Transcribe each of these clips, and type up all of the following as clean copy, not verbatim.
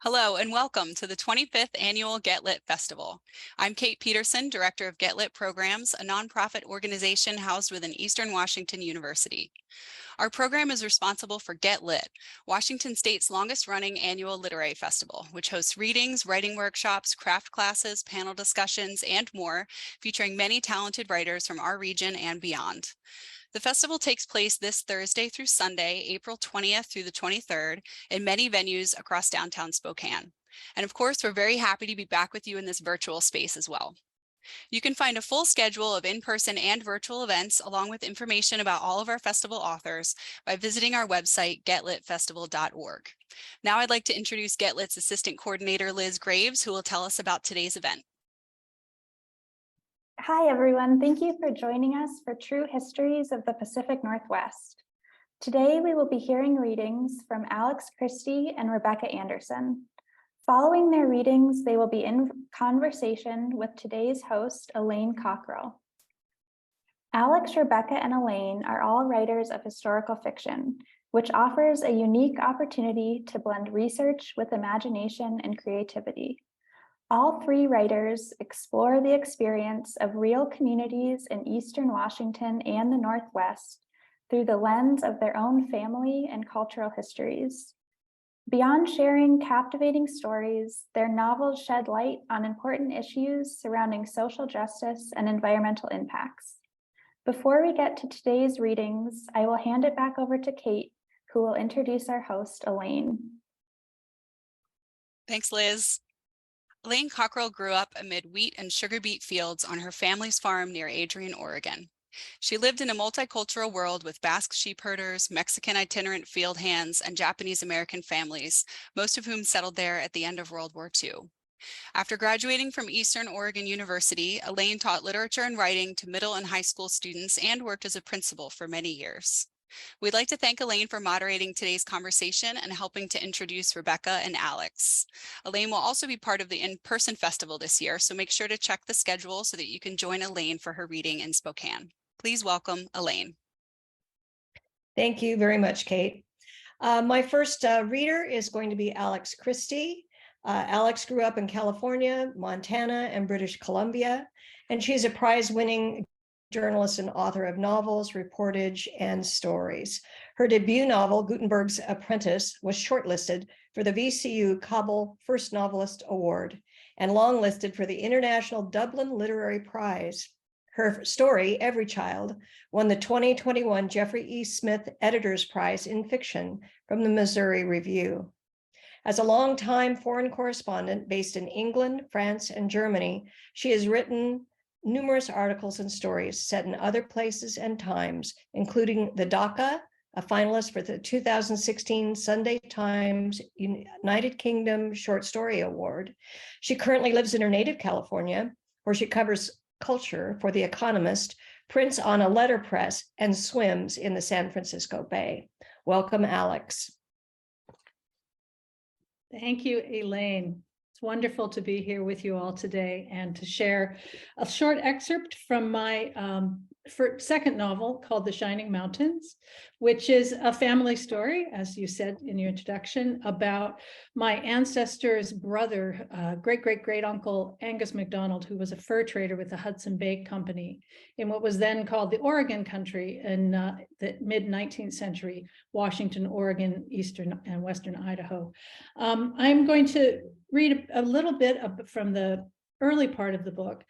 Hello and welcome to the 25th Annual Get Lit Festival. I'm Kate Peterson, Director of Get Lit Programs, a nonprofit organization housed within Eastern Washington University. Our program is responsible for Get Lit, Washington State's longest-running annual literary festival, which hosts readings, writing workshops, craft classes, panel discussions, and more, featuring many talented writers from our region and beyond. The festival takes place this Thursday through Sunday, April 20th through the 23rd, in many venues across downtown Spokane. And of course, we're very happy to be back with you in this virtual space as well. You can find a full schedule of in-person and virtual events, along with information about all of our festival authors, by visiting our website, getlitfestival.org. Now I'd like to introduce Get Lit's Assistant Coordinator, Liz Graves, who will tell us about today's event. Hi, everyone. Thank you for joining us for True Histories of the Pacific Northwest. Today, we will be hearing readings from Alix Christie and Rebekah Anderson. Following their readings, they will be in conversation with today's host, Elaine Cockrell. Alix, Rebekah, and Elaine are all writers of historical fiction, which offers a unique opportunity to blend research with imagination and creativity. All three writers explore the experience of real communities in Eastern Washington and the Northwest through the lens of their own family and cultural histories. Beyond sharing captivating stories, their novels shed light on important issues surrounding social justice and environmental impacts. Before we get to today's readings, I will hand it back over to Kate, who will introduce our host, Elaine. Thanks, Liz. Elaine Cockrell grew up amid wheat and sugar beet fields on her family's farm near Adrian, Oregon. She lived in a multicultural world with Basque sheep herders, Mexican itinerant field hands, and Japanese American families, most of whom settled there at the end of World War II. After graduating from Eastern Oregon University, Elaine taught literature and writing to middle and high school students and worked as a principal for many years. We'd like to thank Elaine for moderating today's conversation and helping to introduce Rebekah and Alix. Elaine will also be part of the in-person festival this year, so make sure to check the schedule so that you can join Elaine for her reading in Spokane. Please welcome Elaine. Thank you very much, Kate. My first reader is going to be Alix Christie. Alix grew up in California, Montana, and British Columbia, and she's a prize-winning journalist and author of novels, reportage, and stories. Her debut novel, Gutenberg's Apprentice, was shortlisted for the VCU Kabul First Novelist Award and longlisted for the International Dublin Literary Prize. Her story, Every Child, won the 2021 Jeffrey E. Smith Editor's Prize in Fiction from the Missouri Review. As a longtime foreign correspondent based in England, France, and Germany, she has written numerous articles and stories set in other places and times, including the Dhaka, a finalist for the 2016 Sunday Times United Kingdom Short Story Award. She currently lives in her native California, where she covers culture for The Economist, prints on a letterpress, and swims in the San Francisco Bay. Welcome, Alix. Thank you, Elaine. It's wonderful to be here with you all today and to share a short excerpt from my second novel called The Shining Mountains, which is a family story, as you said in your introduction, about my ancestor's brother, great-great-great-uncle Angus MacDonald, who was a fur trader with the Hudson Bay Company in what was then called the Oregon Country in the mid-19th century, Washington, Oregon, eastern and western Idaho. I'm going to read a little bit from the early part of the book.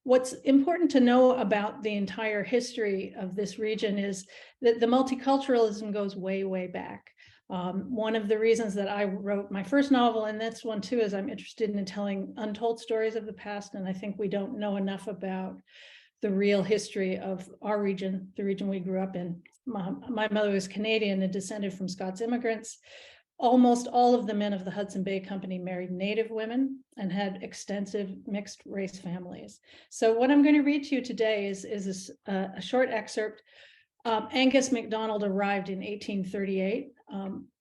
What's important to know about the entire history of this region is that the multiculturalism goes way, way back. One of the reasons that I wrote my first novel, and this one too, is I'm interested in telling untold stories of the past, and I think we don't know enough about the real history of our region, the region we grew up in. My mother was Canadian and descended from Scots immigrants. Almost all of the men of the Hudson Bay Company married Native women and had extensive mixed race families. So what I'm going to read to you today is a short excerpt. Angus MacDonald arrived in 1838.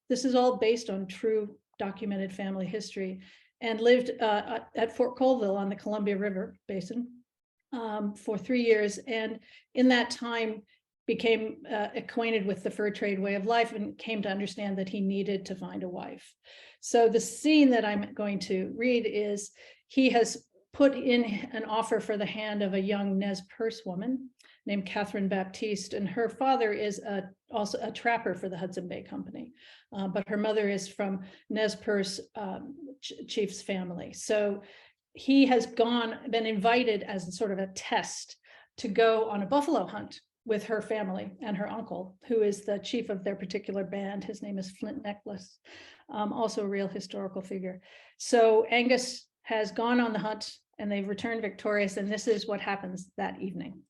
This is all based on true documented family history, and lived at Fort Colville on the Columbia River Basin for 3 years. And in that time, became acquainted with the fur trade way of life and came to understand that he needed to find a wife. So the scene that I'm going to read is he has put in an offer for the hand of a young Nez Perce woman named Catherine Baptiste, and her father is also a trapper for the Hudson Bay Company, but her mother is from Nez Perce chief's family. So he has been invited as sort of a test to go on a buffalo hunt with her family and her uncle, who is the chief of their particular band. His name is Flint Necklace, also a real historical figure. So Angus has gone on the hunt and they've returned victorious, and this is what happens that evening.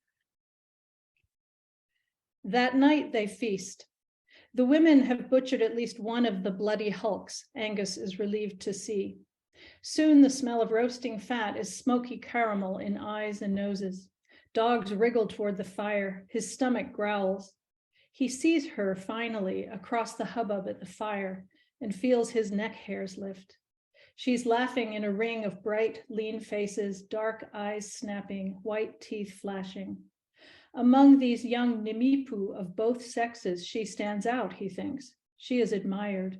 That night they feast. The women have butchered at least one of the bloody hulks Angus is relieved to see. Soon the smell of roasting fat is smoky caramel in eyes and noses. Dogs wriggle toward the fire. His stomach growls. He sees her finally across the hubbub at the fire and feels his neck hairs lift. She's laughing in a ring of bright, lean faces, dark eyes snapping, white teeth flashing. Among these young Nimipu of both sexes, she stands out, he thinks. She is admired.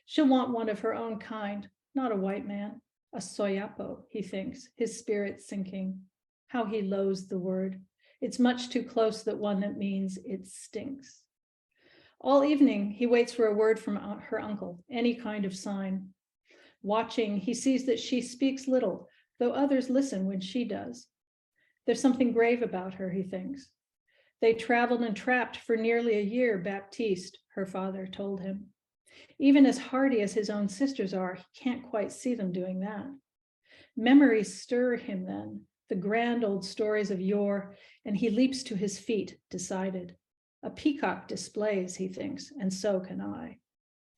She'll want one of her own kind, not a white man, a soyapo, he thinks, his spirit sinking. How he loathes the word. It's much too close that one that means it stinks. All evening, he waits for a word from her uncle, any kind of sign. Watching, he sees that she speaks little, though others listen when she does. There's something grave about her, he thinks. They traveled and trapped for nearly a year, Baptiste, her father told him. Even as hardy as his own sisters are, he can't quite see them doing that. Memories stir him then, the grand old stories of yore, and he leaps to his feet, decided. A peacock displays, he thinks, and so can I.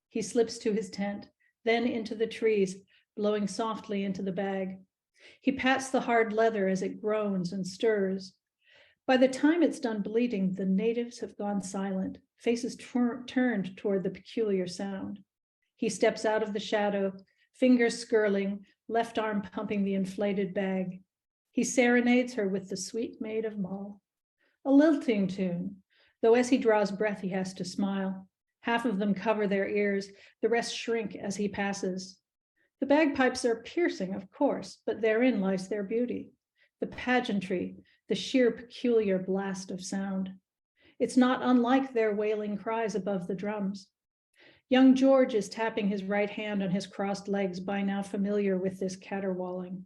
He slips to his tent, then into the trees, blowing softly into the bag. He pats the hard leather as it groans and stirs. By the time it's done bleeding, the natives have gone silent, faces turned toward the peculiar sound. He steps out of the shadow, fingers skirling, left arm pumping the inflated bag. He serenades her with the sweet maid of Mull. A lilting tune, though as he draws breath, he has to smile. Half of them cover their ears, the rest shrink as he passes. The bagpipes are piercing, of course, but therein lies their beauty. The pageantry, the sheer peculiar blast of sound. It's not unlike their wailing cries above the drums. Young George is tapping his right hand on his crossed legs, by now familiar with this caterwauling.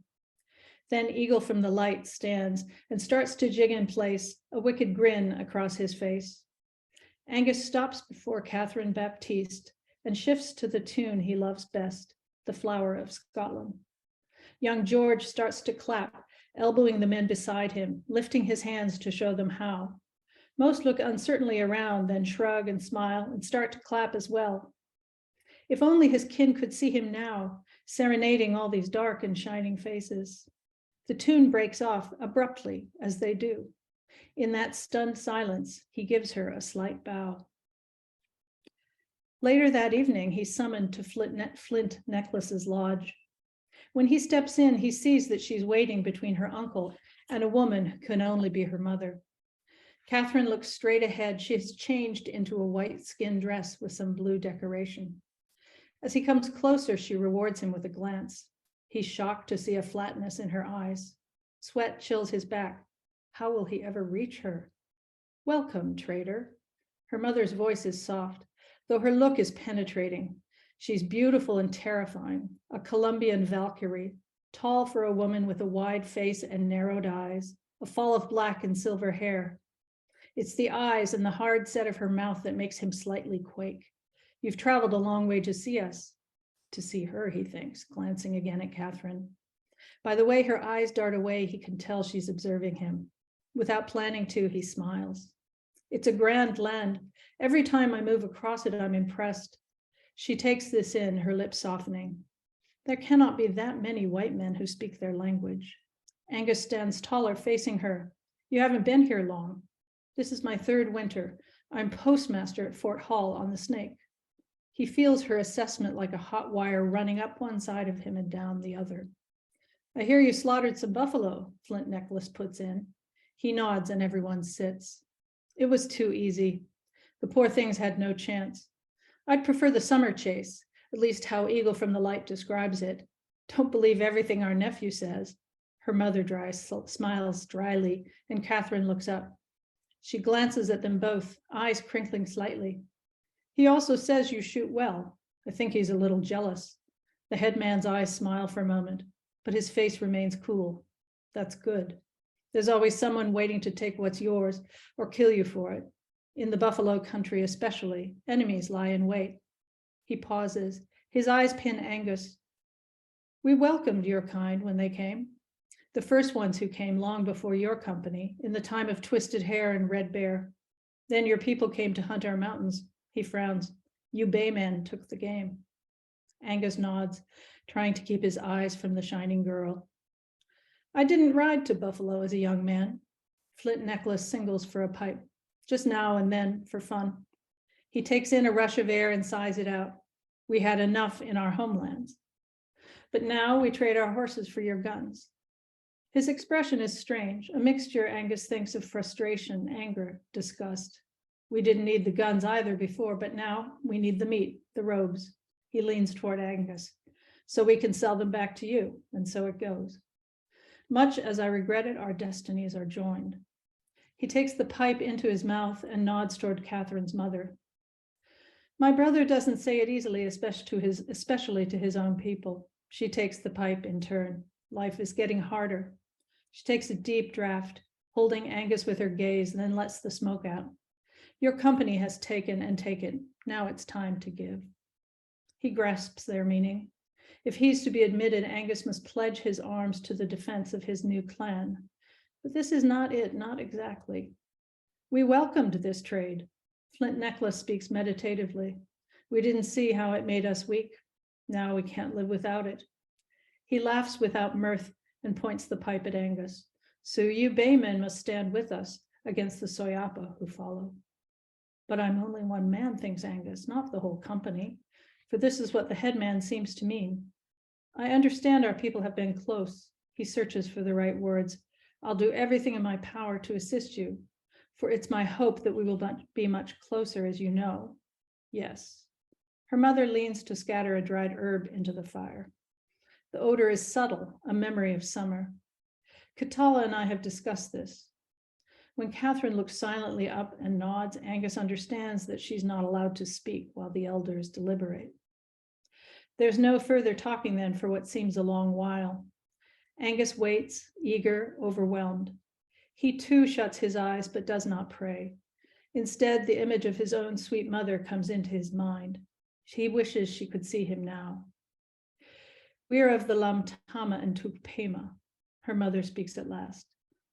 Then Eagle from the Light stands and starts to jig in place, a wicked grin across his face. Angus stops before Catherine Baptiste and shifts to the tune he loves best, The Flower of Scotland. Young George starts to clap, elbowing the men beside him, lifting his hands to show them how. Most look uncertainly around, then shrug and smile and start to clap as well. If only his kin could see him now, serenading all these dark and shining faces. The tune breaks off abruptly, as they do. In that stunned silence, he gives her a slight bow. Later that evening, he's summoned to Flint Necklace's lodge. When he steps in, he sees that she's waiting between her uncle and a woman who can only be her mother. Catherine looks straight ahead. She has changed into a white skin dress with some blue decoration. As he comes closer, she rewards him with a glance. He's shocked to see a flatness in her eyes. Sweat chills his back. How will he ever reach her? Welcome, traitor. Her mother's voice is soft, though her look is penetrating. She's beautiful and terrifying, a Colombian Valkyrie, tall for a woman with a wide face and narrowed eyes, a fall of black and silver hair. It's the eyes and the hard set of her mouth that makes him slightly quake. You've traveled a long way to see us. To see her, he thinks, glancing again at Catherine. By the way her eyes dart away, he can tell she's observing him. Without planning to, he smiles. It's a grand land. Every time I move across it, I'm impressed. She takes this in, her lips softening. There cannot be that many white men who speak their language. Angus stands taller, facing her. You haven't been here long. This is my third winter. I'm postmaster at Fort Hall on the Snake. He feels her assessment like a hot wire running up one side of him and down the other. I hear you slaughtered some buffalo, Flint Necklace puts in. He nods and everyone sits. It was too easy. The poor things had no chance. I'd prefer the summer chase, at least how Eagle from the Light describes it. Don't believe everything our nephew says. Her mother smiles dryly, and Catherine looks up. She glances at them both, eyes crinkling slightly. He also says you shoot well. I think he's a little jealous. The headman's eyes smile for a moment, but his face remains cool. That's good. There's always someone waiting to take what's yours or kill you for it. In the buffalo country especially, enemies lie in wait. He pauses. His eyes pin Angus. We welcomed your kind when they came. The first ones who came long before your company, in the time of Twisted Hair and Red Bear. Then your people came to hunt our mountains. He frowns. You baymen took the game. Angus nods, trying to keep his eyes from the shining girl. I didn't ride to Buffalo as a young man. Flint Necklace singles for a pipe, just now and then for fun. He takes in a rush of air and sighs it out. We had enough in our homelands. But now we trade our horses for your guns. His expression is strange, a mixture, Angus thinks, of frustration, anger, disgust. We didn't need the guns either before, but now we need the meat, the robes. He leans toward Angus. So we can sell them back to you, and so it goes. Much as I regret it, our destinies are joined. He takes the pipe into his mouth and nods toward Catherine's mother. My brother doesn't say it easily, especially to his own people. She takes the pipe in turn. Life is getting harder. She takes a deep draught, holding Angus with her gaze, and then lets the smoke out. Your company has taken and taken. Now it's time to give. He grasps their meaning. If he's to be admitted, Angus must pledge his arms to the defense of his new clan. But this is not it, not exactly. We welcomed this trade. Flint Necklace speaks meditatively. We didn't see how it made us weak. Now we can't live without it. He laughs without mirth and points the pipe at Angus. So you baymen must stand with us against the Soyapa who follow. But I'm only one man, thinks Angus, not the whole company, for this is what the headman seems to mean. I understand our people have been close. He searches for the right words. I'll do everything in my power to assist you, for it's my hope that we will be much closer, as you know. Yes. Her mother leans to scatter a dried herb into the fire. The odor is subtle, a memory of summer. Katala and I have discussed this. When Catherine looks silently up and nods, Angus understands that she's not allowed to speak while the elders deliberate. There's no further talking then for what seems a long while. Angus waits, eager, overwhelmed. He too shuts his eyes but does not pray. Instead, the image of his own sweet mother comes into his mind. He wishes she could see him now. We are of the Lamtama and Tupema. Her mother speaks at last.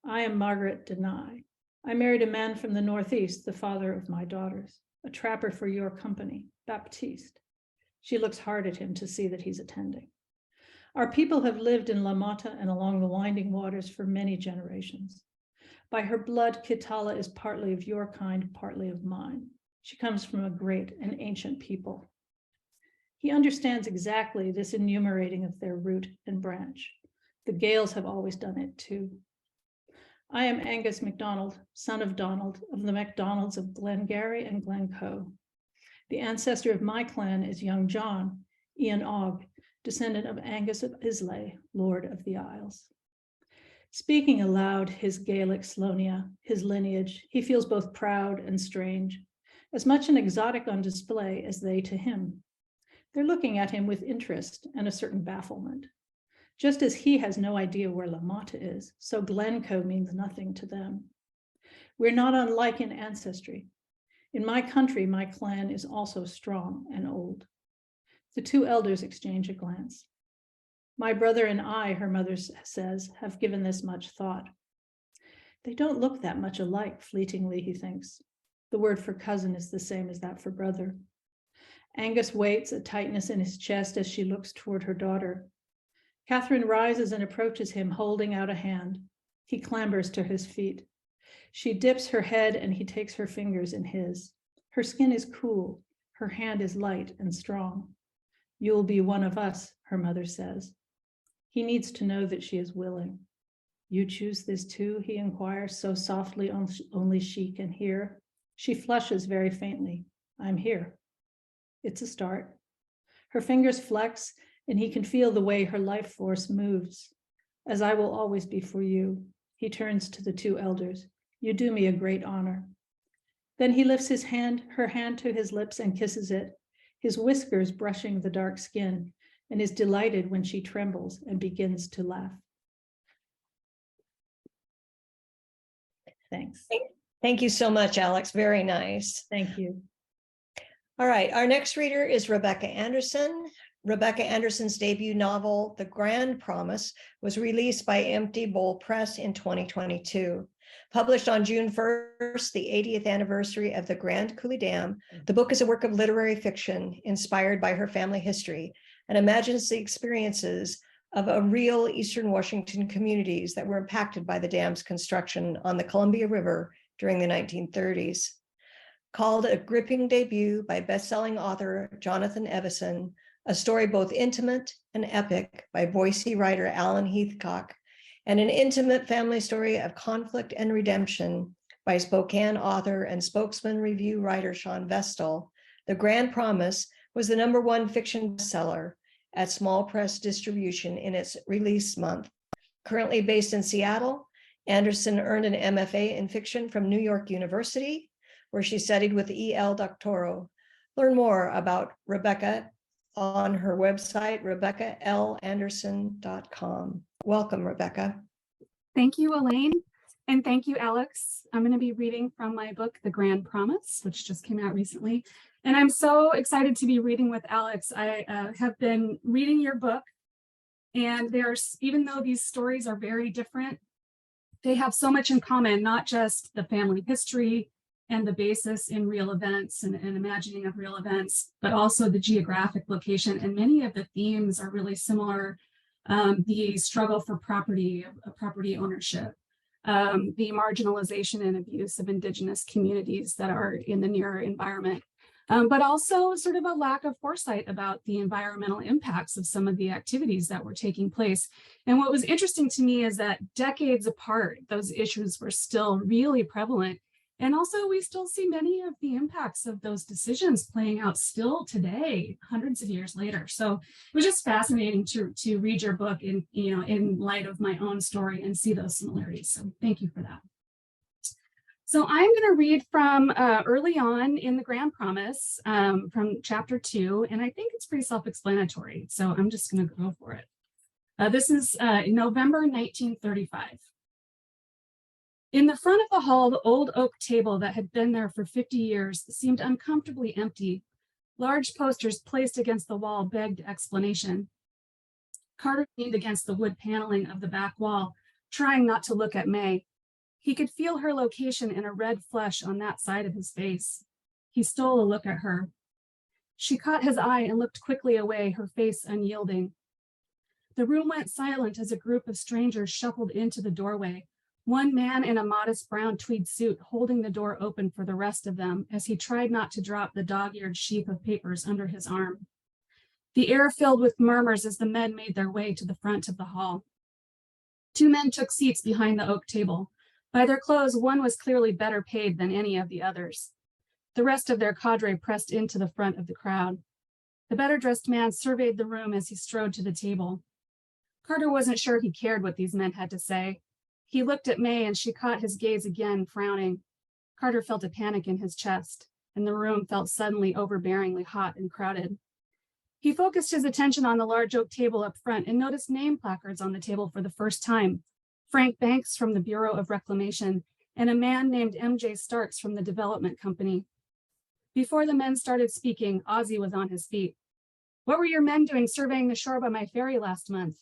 I am Margaret Denai. I married a man from the Northeast, the father of my daughters, a trapper for your company, Baptiste. She looks hard at him to see that he's attending. Our people have lived in La Mata and along the winding waters for many generations. By her blood, Kitala is partly of your kind, partly of mine. She comes from a great and ancient people. He understands exactly this enumerating of their root and branch. The Gales have always done it too. I am Angus MacDonald, son of Donald, of the MacDonalds of Glengarry and Glencoe. The ancestor of my clan is young John, Ian Og, descendant of Angus of Islay, Lord of the Isles. Speaking aloud his Gaelic Slonia, his lineage, he feels both proud and strange, as much an exotic on display as they to him. They're looking at him with interest and a certain bafflement. Just as he has no idea where La Mata is, so Glencoe means nothing to them. We're not unlike in ancestry. In my country, my clan is also strong and old. The two elders exchange a glance. My brother and I, her mother says, have given this much thought. They don't look that much alike, fleetingly, he thinks. The word for cousin is the same as that for brother. Angus waits, a tightness in his chest as she looks toward her daughter. Catherine rises and approaches him, holding out a hand. He clambers to his feet. She dips her head and he takes her fingers in his. Her skin is cool. Her hand is light and strong. You'll be one of us, her mother says. He needs to know that she is willing. You choose this too, he inquires, so softly only she can hear. She flushes very faintly. I'm here. It's a start. Her fingers flex, and he can feel the way her life force moves. As I will always be for you. He turns to the two elders. You do me a great honor. Then he lifts her hand to his lips and kisses it, his whiskers brushing the dark skin, and is delighted when she trembles and begins to laugh. Thanks. Thank you so much, Alix. Very nice. Thank you. All right, our next reader is Rebekah Anderson. Rebekah Anderson's debut novel, The Grand Promise, was released by Empty Bowl Press in 2022. Published on June 1st, the 80th anniversary of the Grand Coulee Dam, the book is a work of literary fiction inspired by her family history and imagines the experiences of a real Eastern Washington communities that were impacted by the dam's construction on the Columbia River during the 1930s. Called a gripping debut by best-selling author Jonathan Evison, a story both intimate and epic by Boise writer Alan Heathcock, and an intimate family story of conflict and redemption by Spokane author and Spokesman Review writer Sean Vestal, The Grand Promise was the #1 fiction bestseller at Small Press Distribution in its release month. Currently based in Seattle, Anderson earned an MFA in fiction from New York University, where she studied with E.L. Doctorow. Learn more about Rebekah on her website, RebekahLAnderson.com. Welcome, Rebekah. Thank you, Elaine, and thank you, Alix. I'm going to be reading from my book, The Grand Promise, which just came out recently. And I'm so excited to be reading with Alix. I have been reading your book, and even though these stories are very different, they have so much in common, not just the family history and the basis in real events and imagining of real events, but also the geographic location. And many of the themes are really similar. The struggle for property ownership, the marginalization and abuse of Indigenous communities that are in the near environment, but also sort of a lack of foresight about the environmental impacts of some of the activities that were taking place. And what was interesting to me is that decades apart, those issues were still really prevalent. And also, we still see many of the impacts of those decisions playing out still today, hundreds of years later. So it was just fascinating to read your book in light of my own story and see those similarities. So thank you for that. So I'm going to read from early on in The Grand Promise, from chapter 2, and I think it's pretty self-explanatory. So I'm just going to go for it. This is November 1935. In the front of the hall, the old oak table that had been there for 50 years seemed uncomfortably empty. Large posters placed against the wall begged explanation. Carter leaned against the wood paneling of the back wall, trying not to look at May. He could feel her location in a red flush on that side of his face. He stole a look at her. She caught his eye and looked quickly away, her face unyielding. The room went silent as a group of strangers shuffled into the doorway. One man in a modest brown tweed suit holding the door open for the rest of them as he tried not to drop the dog-eared sheaf of papers under his arm. The air filled with murmurs as the men made their way to the front of the hall. 2 men took seats behind the oak table. By their clothes, one was clearly better paid than any of the others. The rest of their cadre pressed into the front of the crowd. The better-dressed man surveyed the room as he strode to the table. Carter wasn't sure he cared what these men had to say. He looked at May and she caught his gaze again, frowning. Carter felt a panic in his chest, and the room felt suddenly overbearingly hot and crowded. He focused his attention on the large oak table up front and noticed name placards on the table for the first time. Frank Banks from the Bureau of Reclamation and a man named M.J. Starks from the Development Company. Before the men started speaking, Ozzie was on his feet. "What were your men doing surveying the shore by my ferry last month?"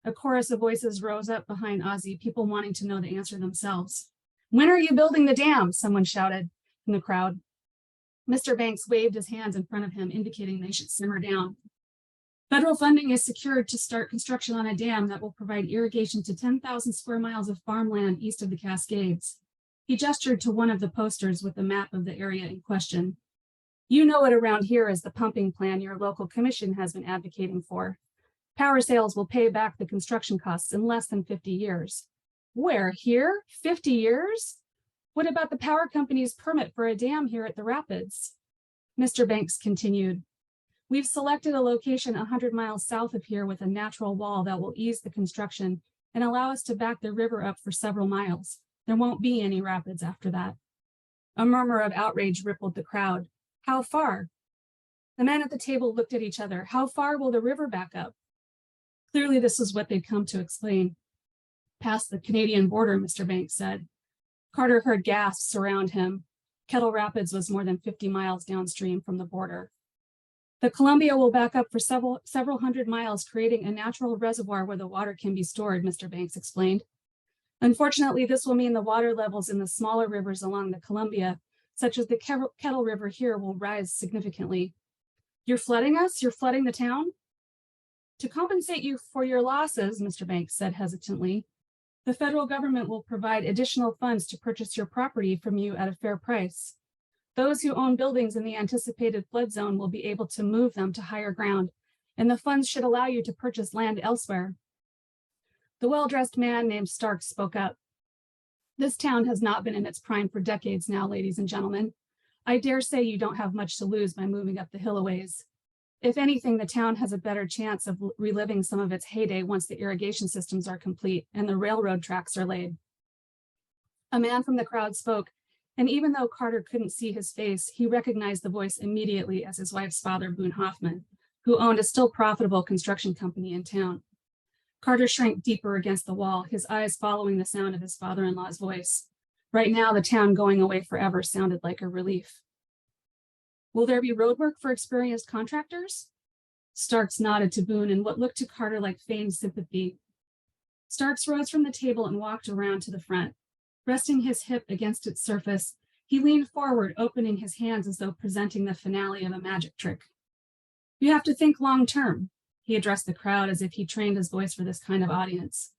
A chorus of voices rose up behind Ozzie, people wanting to know the answer themselves. "When are you building the dam?" someone shouted from the crowd. Mr. Banks waved his hands in front of him, indicating they should simmer down. "Federal funding is secured to start construction on a dam that will provide irrigation to 10,000 square miles of farmland east of the Cascades." He gestured to one of the posters with a map of the area in question. "You know it around here as the pumping plan your local commission has been advocating for. Power sales will pay back the construction costs in less than 50 years. Where? Here? 50 years? What about the power company's permit for a dam here at the rapids? Mr. Banks continued, we've selected a location 100 miles south of here with a natural wall that will ease the construction and allow us to back the river up for several miles. There won't be any rapids after that. A murmur of outrage rippled the crowd. How far? The men at the table looked at each other. How far will the river back up? Clearly, this was what they'd come to explain. Past the Canadian border, Mr. Banks said. Carter heard gasps around him. Kettle Rapids was more than 50 miles downstream from the border. The Columbia will back up for several hundred miles, creating a natural reservoir where the water can be stored, Mr. Banks explained. Unfortunately, this will mean the water levels in the smaller rivers along the Columbia, such as the Kettle River here, will rise significantly. You're flooding us? You're flooding the town? To compensate you for your losses, Mr. Banks said hesitantly, the federal government will provide additional funds to purchase your property from you at a fair price. Those who own buildings in the anticipated flood zone will be able to move them to higher ground, and the funds should allow you to purchase land elsewhere. The well-dressed man named Stark spoke up. This town has not been in its prime for decades now, ladies and gentlemen. I dare say you don't have much to lose by moving up the hill a ways. If anything, the town has a better chance of reliving some of its heyday once the irrigation systems are complete and the railroad tracks are laid. A man from the crowd spoke, and even though Carter couldn't see his face, he recognized the voice immediately as his wife's father, Boone Hoffman, who owned a still profitable construction company in town. Carter shrank deeper against the wall, his eyes following the sound of his father-in-law's voice. Right now, the town going away forever sounded like a relief. Will there be roadwork for experienced contractors? Starks nodded to Boone in what looked to Carter like feigned sympathy. Starks rose from the table and walked around to the front. Resting his hip against its surface, he leaned forward, opening his hands as though presenting the finale of a magic trick. You have to think long-term, he addressed the crowd as if he trained his voice for this kind of audience.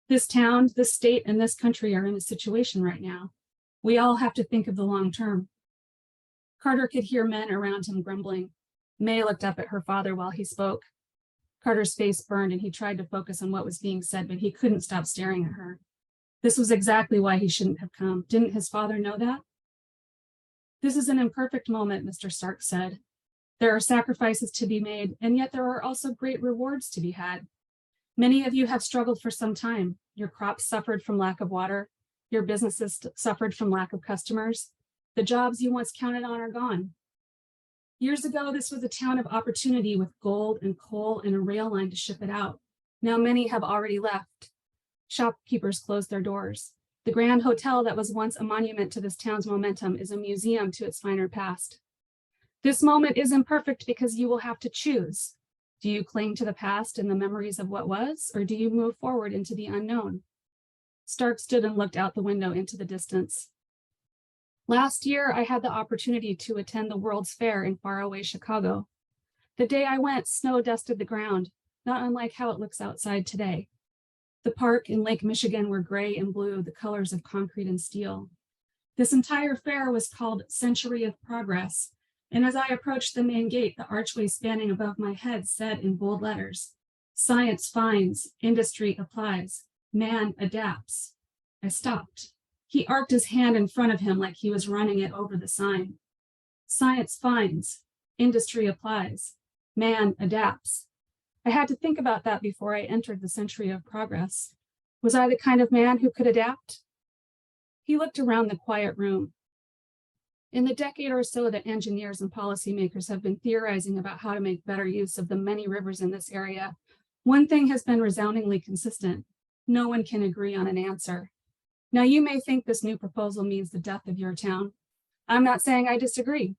This town, this state, and this country are in a situation right now. We all have to think of the long term. Carter could hear men around him grumbling. May looked up at her father while he spoke. Carter's face burned and he tried to focus on what was being said, but he couldn't stop staring at her. This was exactly why he shouldn't have come. Didn't his father know that? This is an imperfect moment, Mr. Stark said. There are sacrifices to be made, and yet there are also great rewards to be had. Many of you have struggled for some time. Your crops suffered from lack of water. Your businesses suffered from lack of customers. The jobs you once counted on are gone. Years ago, this was a town of opportunity with gold and coal and a rail line to ship it out. Now many have already left. Shopkeepers closed their doors. The Grand Hotel that was once a monument to this town's momentum is a museum to its finer past. This moment is imperfect because you will have to choose. Do you cling to the past and the memories of what was, or do you move forward into the unknown? Stark stood and looked out the window into the distance. Last year, I had the opportunity to attend the World's Fair in faraway Chicago. The day I went, snow dusted the ground, not unlike how it looks outside today. The park and Lake Michigan were gray and blue, the colors of concrete and steel. This entire fair was called Century of Progress, and as I approached the main gate, the archway spanning above my head said in bold letters, "Science finds, industry applies, man adapts." I stopped. He arced his hand in front of him like he was running it over the sign. Science finds, industry applies, man adapts. I had to think about that before I entered the Century of Progress. Was I the kind of man who could adapt? He looked around the quiet room. In the decade or so that engineers and policymakers have been theorizing about how to make better use of the many rivers in this area, one thing has been resoundingly consistent. No one can agree on an answer. Now, you may think this new proposal means the death of your town. I'm not saying I disagree.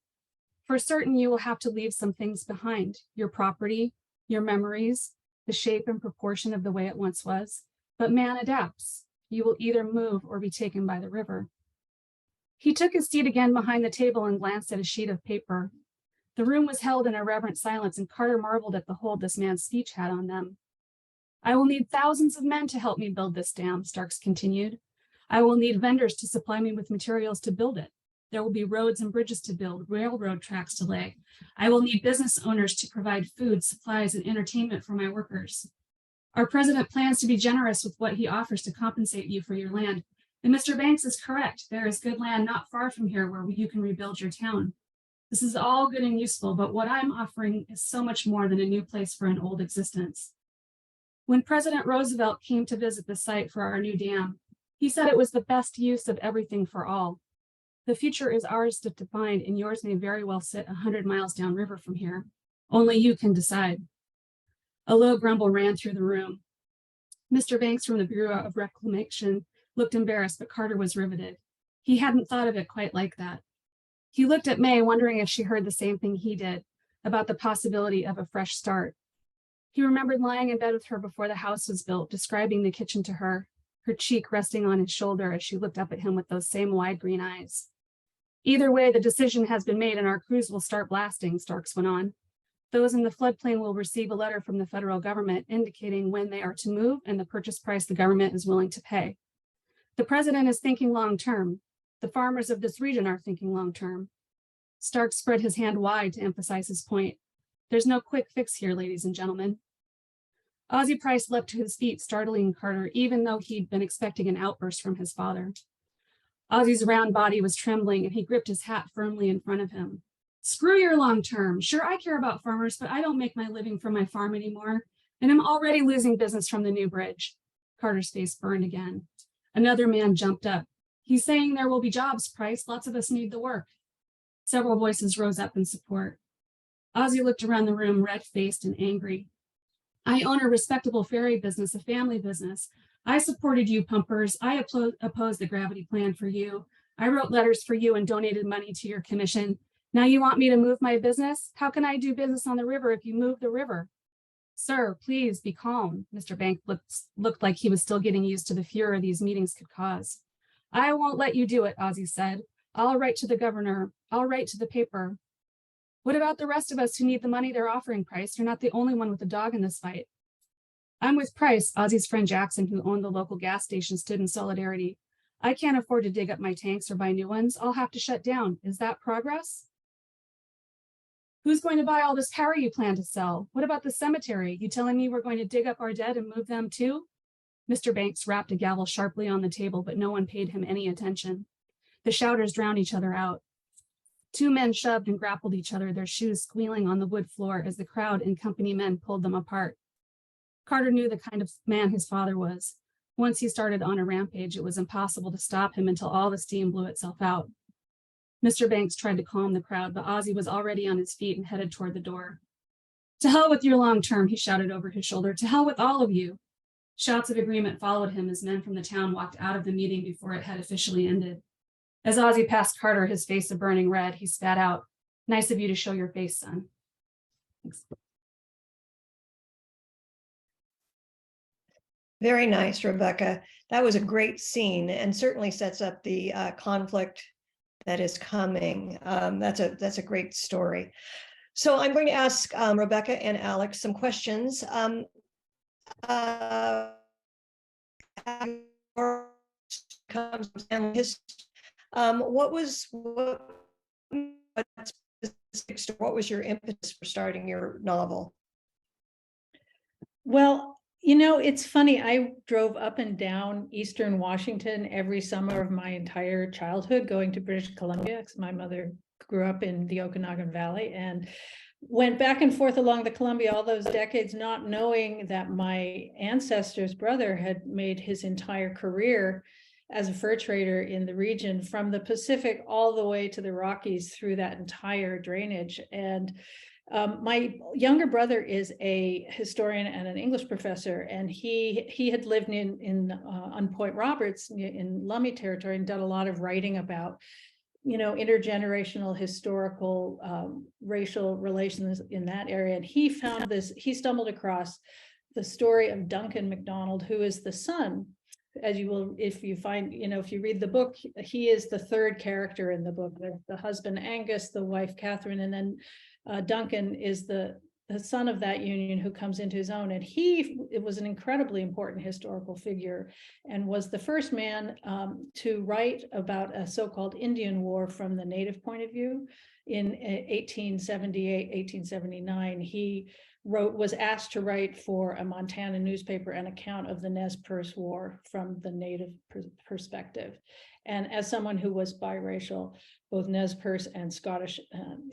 For certain, you will have to leave some things behind, your property, your memories, the shape and proportion of the way it once was. But man adapts. You will either move or be taken by the river. He took his seat again behind the table and glanced at a sheet of paper. The room was held in a reverent silence, and Carter marveled at the hold this man's speech had on them. I will need thousands of men to help me build this dam, Starks continued. I will need vendors to supply me with materials to build it. There will be roads and bridges to build, railroad tracks to lay. I will need business owners to provide food, supplies, and entertainment for my workers. Our president plans to be generous with what he offers to compensate you for your land. And Mr. Banks is correct. There is good land not far from here where you can rebuild your town. This is all good and useful, but what I'm offering is so much more than a new place for an old existence. When President Roosevelt came to visit the site for our new dam, he said it was the best use of everything for all. The future is ours to define, and yours may very well sit 100 miles downriver from here. Only you can decide. A low grumble ran through the room. Mr. Banks from the Bureau of Reclamation looked embarrassed, but Carter was riveted. He hadn't thought of it quite like that. He looked at May, wondering if she heard the same thing he did about the possibility of a fresh start. He remembered lying in bed with her before the house was built, describing the kitchen to her, her cheek resting on his shoulder as she looked up at him with those same wide green eyes. Either way, the decision has been made and our crews will start blasting, Starks went on. Those in the floodplain will receive a letter from the federal government indicating when they are to move and the purchase price the government is willing to pay. The president is thinking long-term. The farmers of this region are thinking long-term. Stark spread his hand wide to emphasize his point. There's no quick fix here, ladies and gentlemen. Ozzie Price leapt to his feet, startling Carter, even though he'd been expecting an outburst from his father. Ozzie's round body was trembling and he gripped his hat firmly in front of him. Screw your long-term. Sure, I care about farmers, but I don't make my living from my farm anymore, and I'm already losing business from the new bridge. Carter's face burned again. Another man jumped up. He's saying there will be jobs, Price. Lots of us need the work. Several voices rose up in support. Ozzie looked around the room, red-faced and angry. I own a respectable ferry business, a family business. I supported you, pumpers. I opposed the gravity plan for you. I wrote letters for you and donated money to your commission. Now you want me to move my business? How can I do business on the river if you move the river? Sir, please be calm. Mr. Banks looked like he was still getting used to the furor these meetings could cause. I won't let you do it, Ozzie said. I'll write to the governor. I'll write to the paper. What about the rest of us who need the money they're offering, Price? You're not the only one with a dog in this fight. I'm with Price. Ozzie's friend Jackson, who owned the local gas station, stood in solidarity. I can't afford to dig up my tanks or buy new ones. I'll have to shut down. Is that progress? Who's going to buy all this power you plan to sell? What about the cemetery? You telling me we're going to dig up our dead and move them too? Mr. Banks rapped a gavel sharply on the table, but no one paid him any attention. The shouters drowned each other out. Two men shoved and grappled each other, their shoes squealing on the wood floor as the crowd and company men pulled them apart. Carter knew the kind of man his father was. Once he started on a rampage, it was impossible to stop him until all the steam blew itself out. Mr. Banks tried to calm the crowd, but Ozzie was already on his feet and headed toward the door. To hell with your long term, he shouted over his shoulder. To hell with all of you. Shouts of agreement followed him as men from the town walked out of the meeting before it had officially ended. As Ozzie passed Carter, his face a burning red, he spat out, "Nice of you to show your face, son." Thanks. Very nice, Rebekah. That was a great scene and certainly sets up the conflict that is coming. That's a great story. So I'm going to ask Rebekah and Alix some questions. What was your impetus for starting your novel? Well, you know, it's funny. I drove up and down Eastern Washington every summer of my entire childhood, going to British Columbia, because my mother grew up in the Okanagan Valley, and went back and forth along the Columbia all those decades, not knowing that my ancestor's brother had made his entire career as a fur trader in the region from the Pacific all the way to the Rockies through that entire drainage. And my younger brother is a historian and an English professor, and he had lived on Point Roberts in Lummi territory and done a lot of writing about, you know, intergenerational historical racial relations in that area. And he found this, he stumbled across the story of Duncan MacDonald, who is the son, as you will, if you find, you know, if you read the book, he is the third character in the book. The husband Angus, the wife Catherine, and then Duncan is the son of that union who comes into his own, and it was an incredibly important historical figure and was the first man to write about a so-called Indian war from the Native point of view. In 1878, 1879, he was asked to write for a Montana newspaper an account of the Nez Perce War from the Native perspective. And as someone who was biracial, both Nez Perce and Scottish,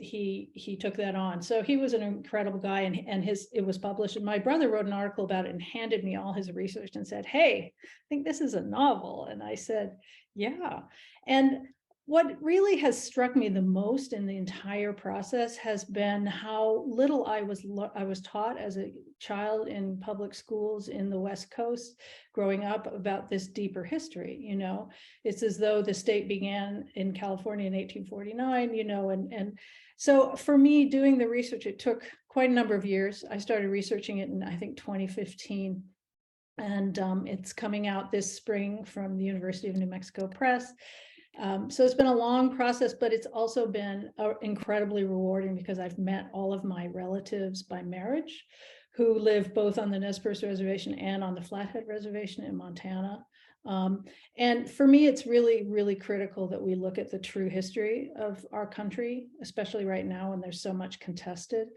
he took that on. So he was an incredible guy, and it was published. And my brother wrote an article about it and handed me all his research and said, "Hey, I think this is a novel." And I said, "Yeah." And what really has struck me the most in the entire process has been how little I was taught as a child in public schools in the West Coast growing up about this deeper history. You know, it's as though the state began in California in 1849, you know, and so for me doing the research, it took quite a number of years. I started researching it in, I think, 2015. And it's coming out this spring from the University of New Mexico Press. So it's been a long process, but it's also been incredibly rewarding because I've met all of my relatives by marriage who live both on the Nez Perce Reservation and on the Flathead Reservation in Montana. And for me, it's really, really critical that we look at the true history of our country, especially right now when there's so much contested.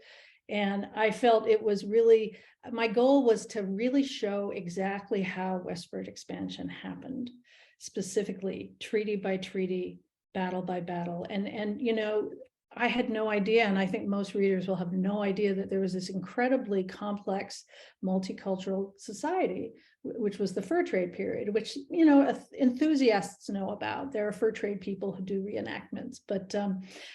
And I felt it was really, my goal was to really show exactly how westward expansion happened, specifically treaty by treaty, battle by battle. And you know, I had no idea, and I think most readers will have no idea, that there was this incredibly complex multicultural society, which was the fur trade period, which, you know, enthusiasts know about. There are fur trade people who do reenactments, but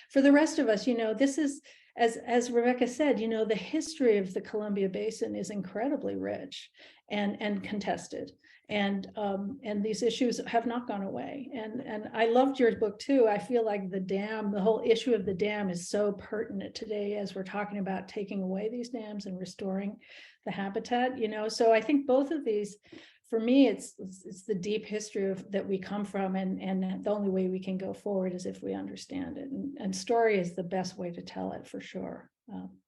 for the rest of us, you know, this is, as Rebekah said, you know, the history of the Columbia Basin is incredibly rich and contested. And these issues have not gone away. And I loved your book too. I feel like the dam, the whole issue of the dam is so pertinent today as we're talking about taking away these dams and restoring the habitat, you know. So I think both of these, for me, it's the deep history that we come from, and the only way we can go forward is if we understand it. And story is the best way to tell it, for sure.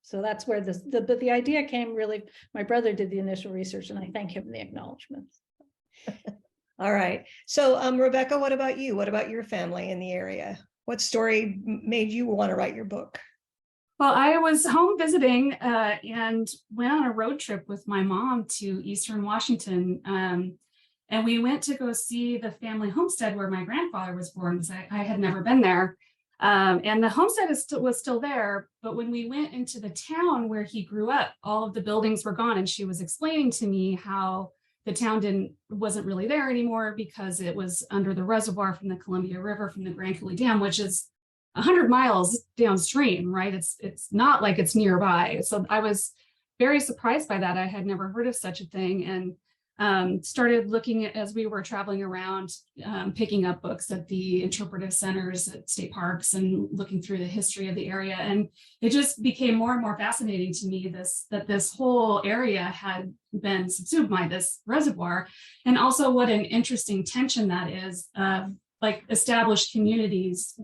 So that's where the idea came. Really, my brother did the initial research, and I thank him for the acknowledgements. All right. So Rebekah, what about you? What about your family in the area? What story made you want to write your book? Well, I was home visiting and went on a road trip with my mom to Eastern Washington. And we went to go see the family homestead where my grandfather was born, because I had never been there. And the homestead was still there. But when we went into the town where he grew up, all of the buildings were gone. And she was explaining to me how the town wasn't really there anymore because it was under the reservoir from the Columbia River from the Grand Coulee Dam, which is 100 miles downstream, right? It's not like it's nearby. So I was very surprised by that. I had never heard of such a thing, and started looking at, as we were traveling around, picking up books at the interpretive centers at state parks and looking through the history of the area. And it just became more and more fascinating to me that this whole area had been subsumed by this reservoir, and also what an interesting tension that is of like established communities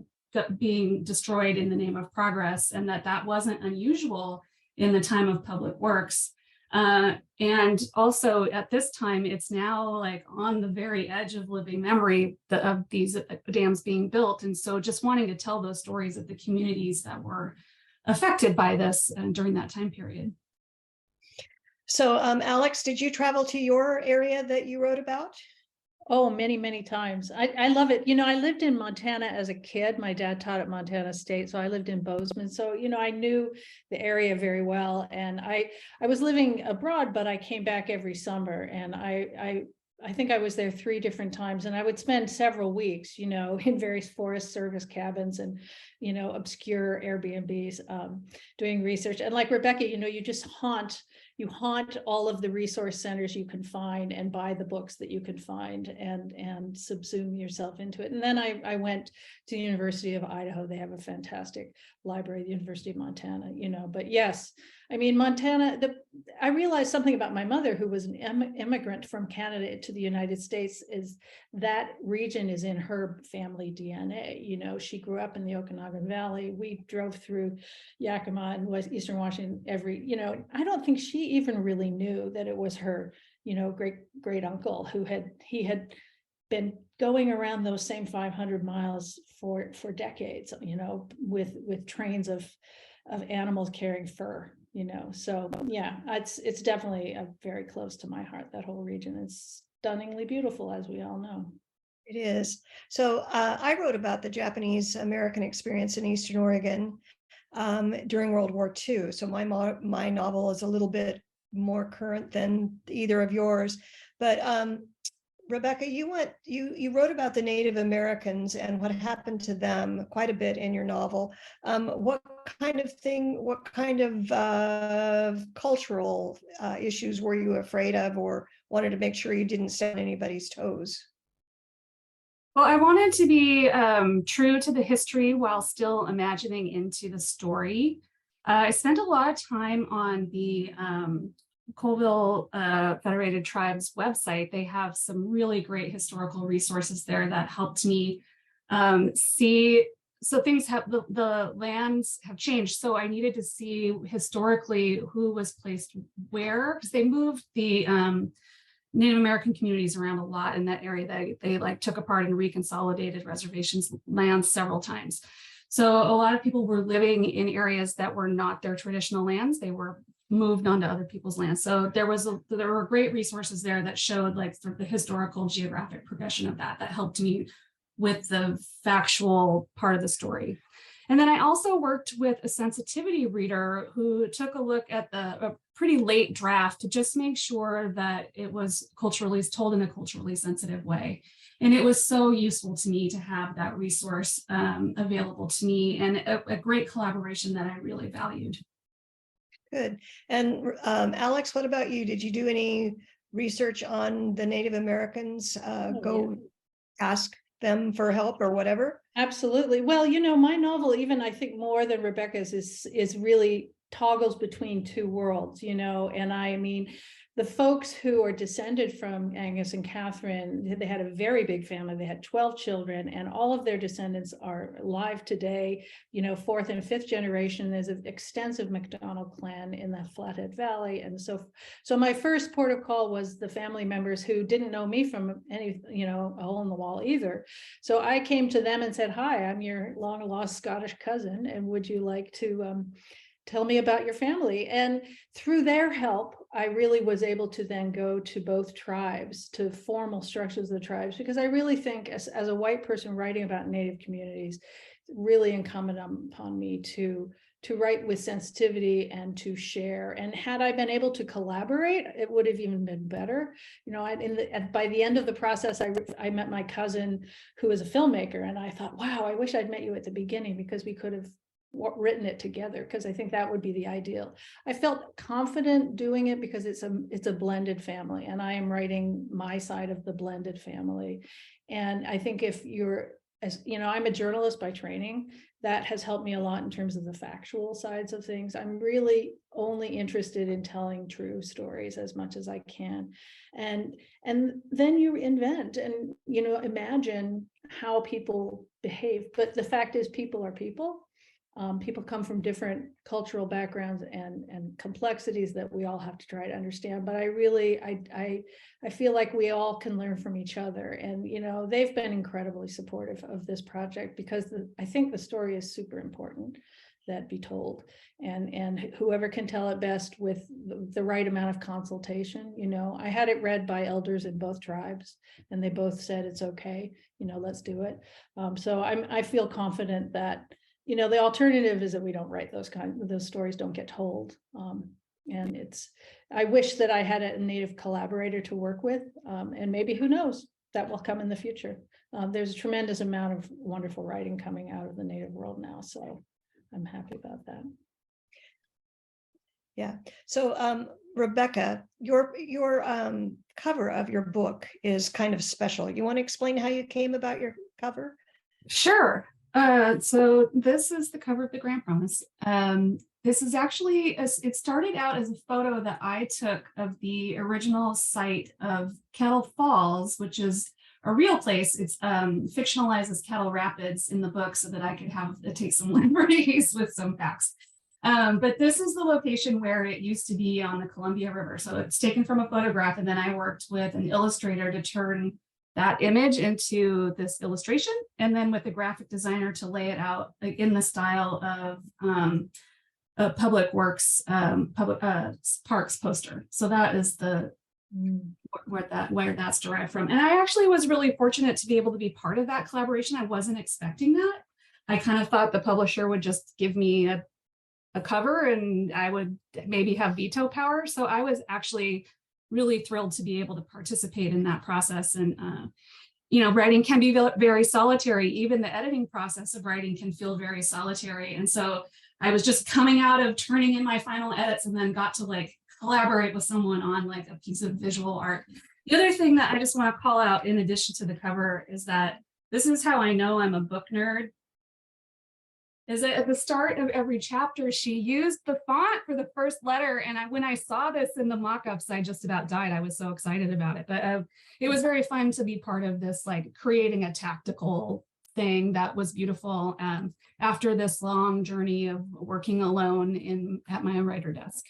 being destroyed in the name of progress, and that wasn't unusual in the time of public works. And also at this time, it's now like on the very edge of living memory of these dams being built. And so just wanting to tell those stories of the communities that were affected by this during that time period. So Alix, did you travel to your area that you wrote about? Oh, many, many times. I love it. You know, I lived in Montana as a kid. My dad taught at Montana State, so I lived in Bozeman. So, you know, I knew the area very well. And I was living abroad, but I came back every summer. And I think I was there 3 different times. And I would spend several weeks, you know, in various Forest Service cabins and, you know, obscure Airbnbs, doing research. And like Rebekah, you know, you haunt all of the resource centers you can find and buy the books that you can find and subsume yourself into it. And then I went to the University of Idaho. They have a fantastic library, the University of Montana, you know. But yes, I mean, Montana, I realized something about my mother, who was an immigrant from Canada to the United States, is that region is in her family DNA. You know, she grew up in the Okanagan Valley. We drove through Yakima and Eastern Washington I don't think she even really knew that it was her, great uncle who had been going around those same 500 miles for decades, with trains of animals carrying fur. So yeah, it's definitely very close to my heart. That whole region is stunningly beautiful, as we all know. It is. So I wrote about the Japanese American experience in Eastern Oregon during World War II. So my novel is a little bit more current than either of yours. But Rebekah, you wrote about the Native Americans and what happened to them quite a bit in your novel. What kind of cultural issues were you afraid of, or wanted to make sure you didn't step on anybody's toes? Well, I wanted to be true to the history while still imagining into the story. I spent a lot of time on the Colville Federated Tribes website. They have some really great historical resources there that helped me see. So things have, the lands have changed. So I needed to see historically who was placed where, because they moved the Native American communities around a lot in that area. They like took apart and reconsolidated reservations lands several times. So a lot of people were living in areas that were not their traditional lands. They were moved onto other people's lands. So there were great resources there that showed like sort of the historical geographic progression of that helped me with the factual part of the story. And then I also worked with a sensitivity reader who took a look at a pretty late draft to just make sure that it was told in a culturally sensitive way. And it was so useful to me to have that resource available to me, and a great collaboration that I really valued. Good. And Alix, what about you? Did you do any research on the Native Americans? Ask them for help or whatever? Absolutely. Well, my novel, even I think more than Rebekah's, is really toggles between two worlds, and I mean, the folks who are descended from Angus and Catherine, they had a very big family. They had 12 children, and all of their descendants are alive today. Fourth and fifth generation. There's an extensive MacDonald clan in the Flathead Valley. And so my first port of call was the family members who didn't know me from any, a hole in the wall either. So I came to them and said, hi, I'm your long lost Scottish cousin, and would you like to tell me about your family? And through their help, I really was able to then go to both tribes, to formal structures of the tribes, because I really think as a white person writing about Native communities, it's really incumbent upon me to write with sensitivity and to share. And had I been able to collaborate, it would have even been better. By the end of the process, I met my cousin who was a filmmaker, and I thought, wow, I wish I'd met you at the beginning, because we could have written it together, because I think that would be the ideal. I felt confident doing it because it's a blended family, and I am writing my side of the blended family. And I think if you're, I'm a journalist by training, that has helped me a lot in terms of the factual sides of things. I'm really only interested in telling true stories as much as I can. And then you invent and, imagine how people behave. But the fact is, people are people. People come from different cultural backgrounds and complexities that we all have to try to understand. But I feel like we all can learn from each other. And, they've been incredibly supportive of this project, because I think the story is super important that be told. And whoever can tell it best with the right amount of consultation. I had it read by elders in both tribes, and they both said it's okay, let's do it. So I feel confident that the alternative is that we don't write those stories don't get told. And I wish that I had a Native collaborator to work with, and maybe, who knows, that will come in the future. There's a tremendous amount of wonderful writing coming out of the Native world now, so I'm happy about that. Yeah. So Rebekah, your cover of your book is kind of special. You want to explain how you came about your cover? Sure. So this is the cover of The Grand Promise. this is actually, it started out as a photo that I took of the original site of Kettle Falls, which is a real place. It's fictionalized as Kettle Rapids in the book so that I could take some liberties with some facts. But this is the location where it used to be on the Columbia River. So it's taken from a photograph, and then I worked with an illustrator to turn that image into this illustration, and then with a graphic designer to lay it out like in the style of a public works, parks poster. So that is the where that's derived from. And I actually was really fortunate to be able to be part of that collaboration. I wasn't expecting that. I kind of thought the publisher would just give me a cover and I would maybe have veto power. So I was actually really thrilled to be able to participate in that process. And you know, writing can be very solitary. Even the editing process of writing can feel very solitary. And so I was just coming out of turning in my final edits and then got to like collaborate with someone on like a piece of visual art. The other thing that I just want to call out in addition to the cover is that this is how I know I'm a book nerd. Is that at the start of every chapter, she used the font for the first letter. And when I saw this in the mock-ups, I just about died. I was so excited about it. But it was very fun to be part of this, like creating a tactical thing that was beautiful after this long journey of working alone at my writer desk.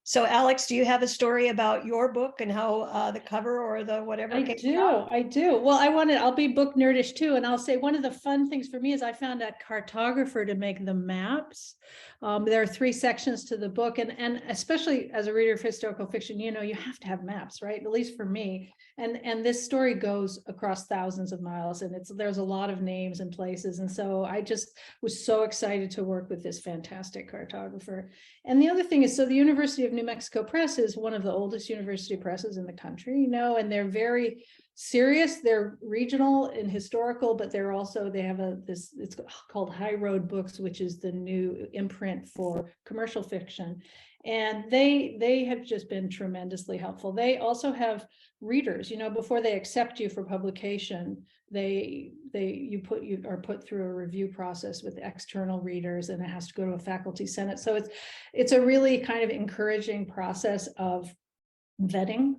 So Alix, do you have a story about your book and how the cover or the whatever? I do. Well, I'll be book nerdish too. And I'll say one of the fun things for me is I found a cartographer to make the maps. There are 3 sections to the book, and especially as a reader of historical fiction, you know, you have to have maps, right? At least for me. And this story goes across thousands of miles, and there's a lot of names and places. And so I just was so excited to work with this fantastic cartographer. And the other thing is, so the University of New Mexico Press is one of the oldest university presses in the country, you know, and they're very serious. They're regional and historical, but they have it's called High Road Books, which is the new imprint for commercial fiction. And they have just been tremendously helpful. They also have readers, you know, before they accept you for publication, you are put through a review process with external readers, and it has to go to a faculty senate. So it's a really kind of encouraging process of vetting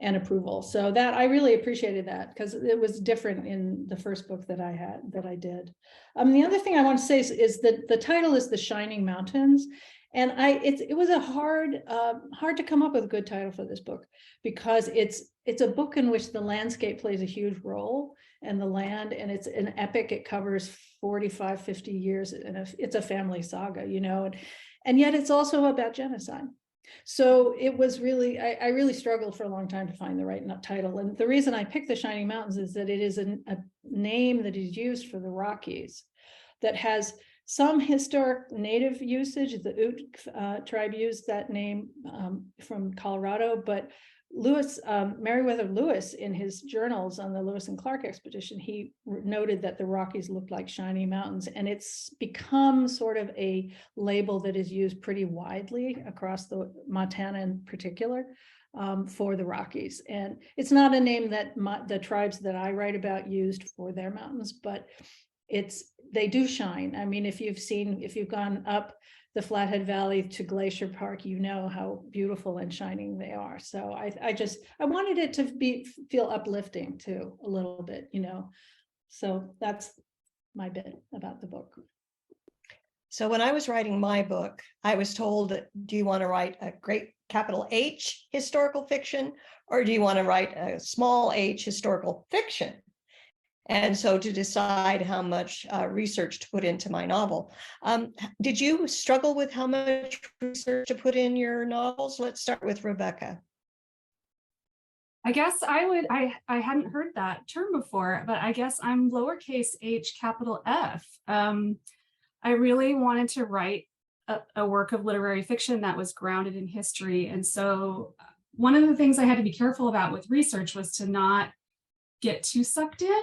and approval. So that I really appreciated that, because it was different in the first book that I did. The other thing I want to say is that the title is The Shining Mountains. And it was a hard to come up with a good title for this book, because it's a book in which the landscape plays a huge role, and the land, and it's an epic. It covers 45, 50 years, and it's a family saga, you know, and yet it's also about genocide. So it was really, I really struggled for a long time to find the right title. And the reason I picked The Shining Mountains is that it is a name that is used for the Rockies that has some historic native usage. The Ute tribe used that name from Colorado, but Meriwether Lewis, in his journals on the Lewis and Clark expedition, he noted that the Rockies looked like shiny mountains, and it's become sort of a label that is used pretty widely across the Montana in particular for the Rockies. And it's not a name that the tribes that I write about used for their mountains, but they do shine. I mean, if you've gone up the Flathead Valley to Glacier Park, you know how beautiful and shining they are. So I wanted it to feel uplifting too, a little bit, you know. So that's my bit about the book. So when I was writing my book, I was told, do you want to write a great capital H historical fiction, or do you want to write a small h historical fiction? And so to decide how much research to put into my novel. Did you struggle with how much research to put in your novels? Let's start with Rebekah. I guess I hadn't heard that term before, but I guess I'm lowercase h, capital F. I really wanted to write a work of literary fiction that was grounded in history. And so one of the things I had to be careful about with research was to not get too sucked in.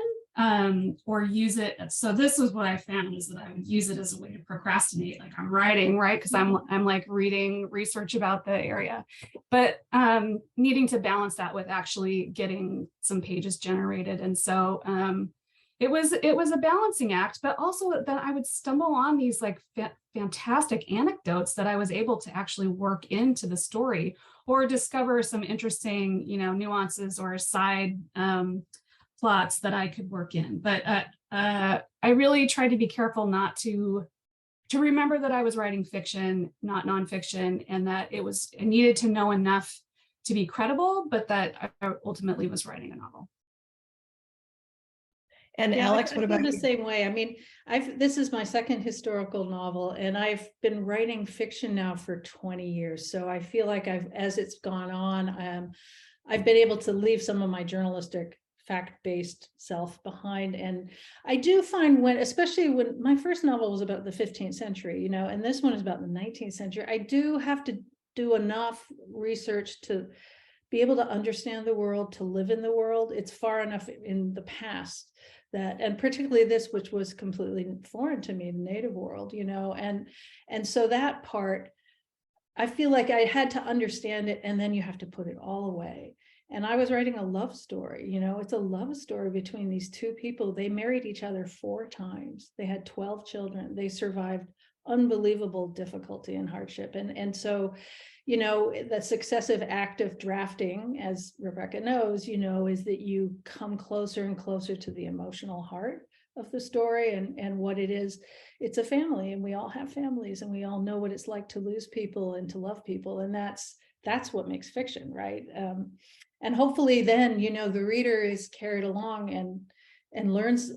Or use it. So this was what I found, is that I would use it as a way to procrastinate. Like I'm writing, right? Because I'm like reading research about the area, but needing to balance that with actually getting some pages generated. And so it was a balancing act, but also that I would stumble on these like fantastic anecdotes that I was able to actually work into the story, or discover some interesting, nuances or side plots that I could work in. But I really tried to be careful not to remember that I was writing fiction, not nonfiction, and that I needed to know enough to be credible, but that I ultimately was writing a novel. And Yeah, Alix, I what feel about the you? same way. I mean, this is my second historical novel, and I've been writing fiction now for 20 years. So I feel like as it's gone on, I've been able to leave some of my journalistic fact-based self behind. And I do find especially when my first novel was about the 15th century, and this one is about the 19th century, I do have to do enough research to be able to understand the world, to live in the world. It's far enough in the past and particularly this, which was completely foreign to me, the native world, and so that part, I feel like I had to understand it, and then you have to put it all away. And I was writing a love story, it's a love story between these two people. They married each other 4 times. They had 12 children. They survived unbelievable difficulty and hardship. And so, the successive act of drafting, as Rebekah knows, is that you come closer and closer to the emotional heart of the story and what it is. It's a family, and we all have families, and we all know what it's like to lose people and to love people. And that's what makes fiction, right? And hopefully then, the reader is carried along and learns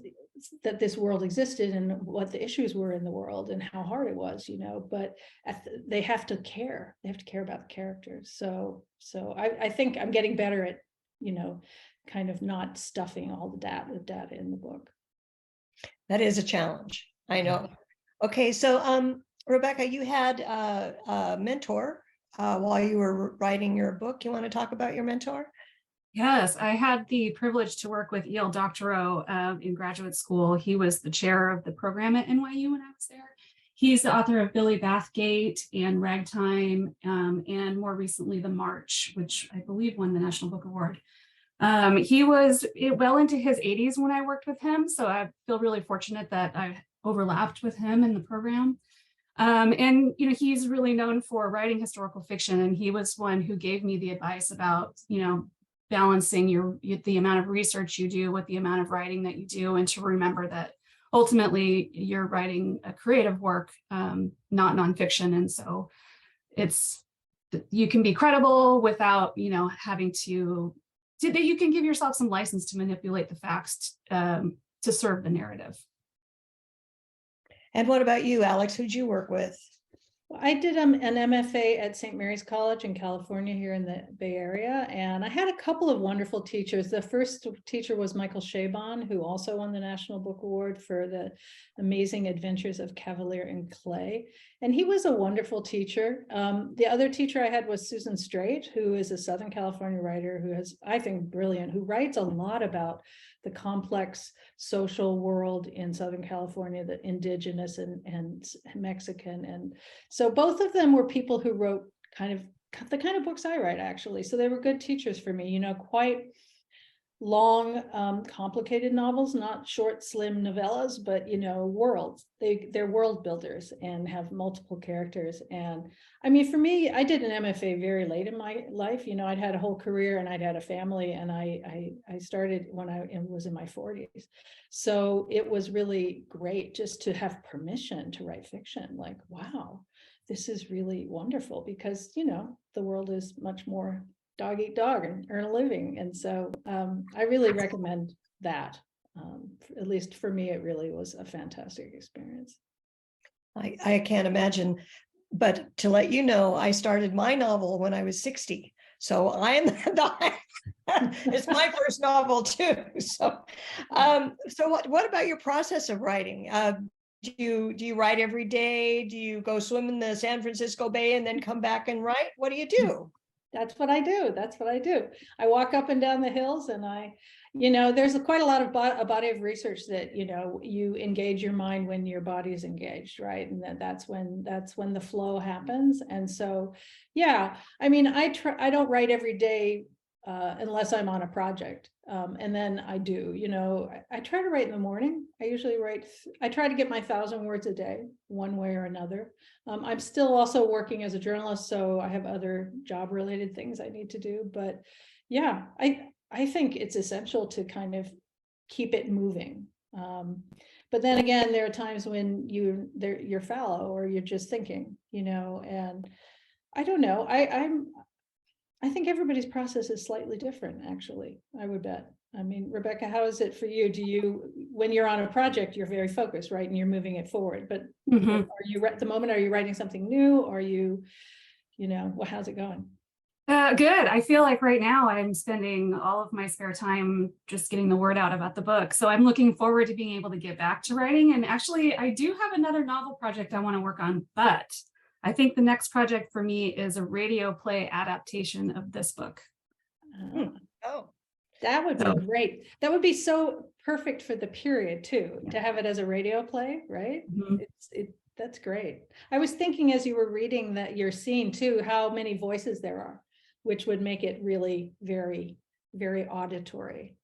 that this world existed and what the issues were in the world and how hard it was, but they have to care. They have to care about the characters. So I think I'm getting better at, kind of not stuffing all the data in the book. That is a challenge. I know. Okay, so Rebekah, you had a mentor while you were writing your book. You want to talk about your mentor? Yes, I had the privilege to work with E.L. Doctorow in graduate school. He was the chair of the program at NYU when I was there. He's the author of Billy Bathgate and Ragtime, and more recently, The March, which I believe won the National Book Award. He was well into his 80s when I worked with him, so I feel really fortunate that I overlapped with him in the program. And he's really known for writing historical fiction, and he was one who gave me the advice about balancing the amount of research you do with the amount of writing that you do, and to remember that ultimately you're writing a creative work, not nonfiction. And so you can be credible without having to that you can give yourself some license to manipulate the facts to serve the narrative. And what about you, Alix? Who'd you work with? I did an MFA at St. Mary's College in California here in the Bay Area, and I had a couple of wonderful teachers. The first teacher was Michael Chabon, who also won the National Book Award for the Amazing Adventures of Cavalier and Clay, and he was a wonderful teacher. The other teacher I had was Susan Straight, who is a Southern California writer who is, I think, brilliant, who writes a lot about the complex social world in Southern California, the indigenous and Mexican. And so both of them were people who wrote the kind of books I write, actually. So they were good teachers for me, quite long, complicated novels, not short, slim novellas, but, worlds. They're world builders and have multiple characters. And I mean, for me, I did an MFA very late in my life. I'd had a whole career and I'd had a family, and I started when I was in my 40s. So it was really great just to have permission to write fiction. Like, wow, this is really wonderful, because, the world is much more dog eat dog and earn a living. And so I really recommend that. At least for me, it really was a fantastic experience. I can't imagine, but to let you know, I started my novel when I was 60. So it's my first novel too. So what about your process of writing? Do you write every day? Do you go swim in the San Francisco Bay and then come back and write? What do you do? That's what I do. I walk up and down the hills, and there's quite a lot of a body of research that, you engage your mind when your body is engaged, right? And that's when the flow happens. And so, yeah, I mean, I don't write every day unless I'm on a project. And then I do, I try to write in the morning. I usually I try to get my 1,000 words a day, one way or another. I'm still also working as a journalist, so I have other job related things I need to do. But yeah, I think it's essential to kind of keep it moving. But then again, there are times when you're fallow or you're just thinking, and I don't know. I think everybody's process is slightly different, actually, I would bet. I mean, Rebekah, how is it for you? When you're on a project, you're very focused, right? And you're moving it forward. But are you at the moment, are you writing something new? Or are you, well, how's it going? Good. I feel like right now I'm spending all of my spare time just getting the word out about the book. So I'm looking forward to being able to get back to writing. And actually, I do have another novel project I want to work on, but I think the next project for me is a radio play adaptation of this book. Oh, that would be great. That would be so perfect for the period too, to have it as a radio play, right? That's great. I was thinking as you were reading that your scene too, how many voices there are, which would make it really very, very auditory.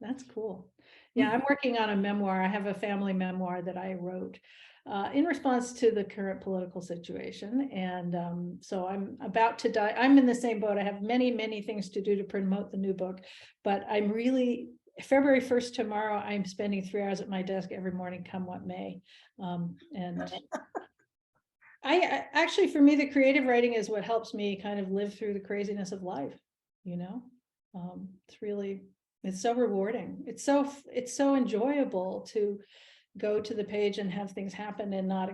That's cool. Yeah, I'm working on a memoir. I have a family memoir that I wrote in response to the current political situation. And so I'm about to die. I'm in the same boat. I have many, many things to do to promote the new book, but I'm really, February 1st, tomorrow, I'm spending 3 hours at my desk every morning, come what may. And I actually, for me, the creative writing is what helps me kind of live through the craziness of life. It's so rewarding. It's so enjoyable to go to the page and have things happen and not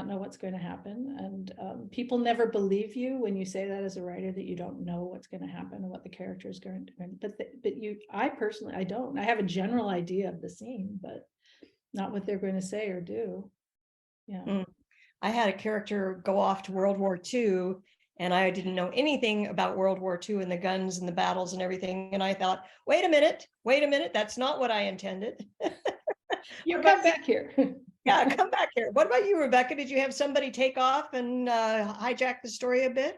know what's going to happen. And people never believe you when you say that as a writer, that you don't know what's going to happen and what the character is going to do. But I personally, I don't. I have a general idea of the scene, but not what they're going to say or do. Yeah. I had a character go off to World War II, and I didn't know anything about World War II and the guns and the battles and everything. And I thought, wait a minute, that's not what I intended. You come back here. Yeah, come back here. What about you, Rebekah? Did you have somebody take off and hijack the story a bit?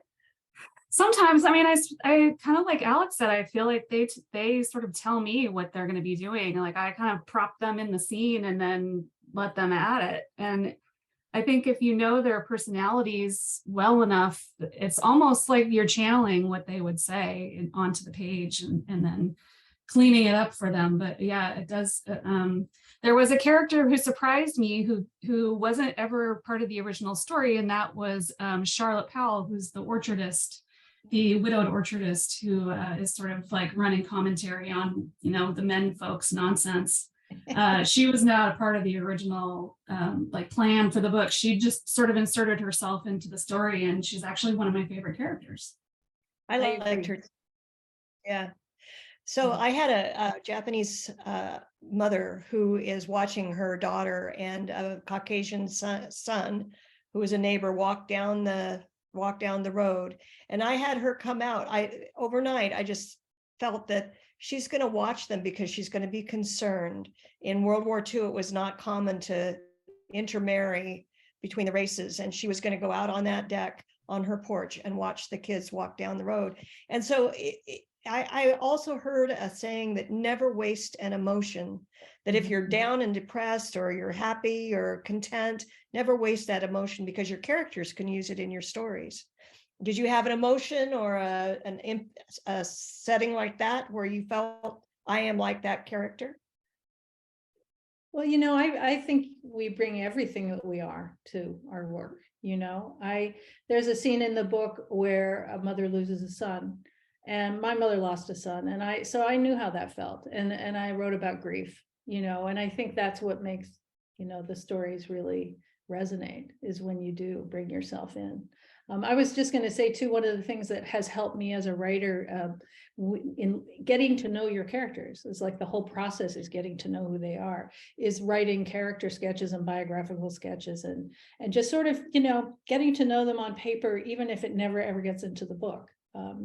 Sometimes, I mean, I kind of like Alix said, I feel like they sort of tell me what they're going to be doing. Like I kind of prop them in the scene and then let them at it. And I think if you know their personalities well enough, it's almost like you're channeling what they would say onto the page and then cleaning it up for them. But yeah, it does. There was a character who surprised me who wasn't ever part of the original story, and that was Charlotte Powell, who's the orchardist, the widowed orchardist, who is sort of like running commentary on, the men folks nonsense. She was not a part of the original plan for the book. She just sort of inserted herself into the story, and she's actually one of my favorite characters. I liked her. Yeah. So I had a Japanese mother who is watching her daughter and a Caucasian son who is a neighbor walk down the road, and I had her come out. Overnight I just felt that she's going to watch them because she's going to be concerned. In World War II, it was not common to intermarry between the races, and she was going to go out on that deck on her porch and watch the kids walk down the road. And so I also heard a saying that never waste an emotion, that if you're down and depressed or you're happy or content, never waste that emotion, because your characters can use it in your stories. Did you have an emotion or a setting like that where you felt, I am like that character? Well, I think we bring everything that we are to our work. There's a scene in the book where a mother loses a son, and my mother lost a son, and so I knew how that felt, and I wrote about grief, and I think that's what makes, the stories really resonate, is when you do bring yourself in. I was just going to say too, one of the things that has helped me as a writer in getting to know your characters, is like the whole process is getting to know who they are, is writing character sketches and biographical sketches, and just sort of, getting to know them on paper, even if it never ever gets into the book.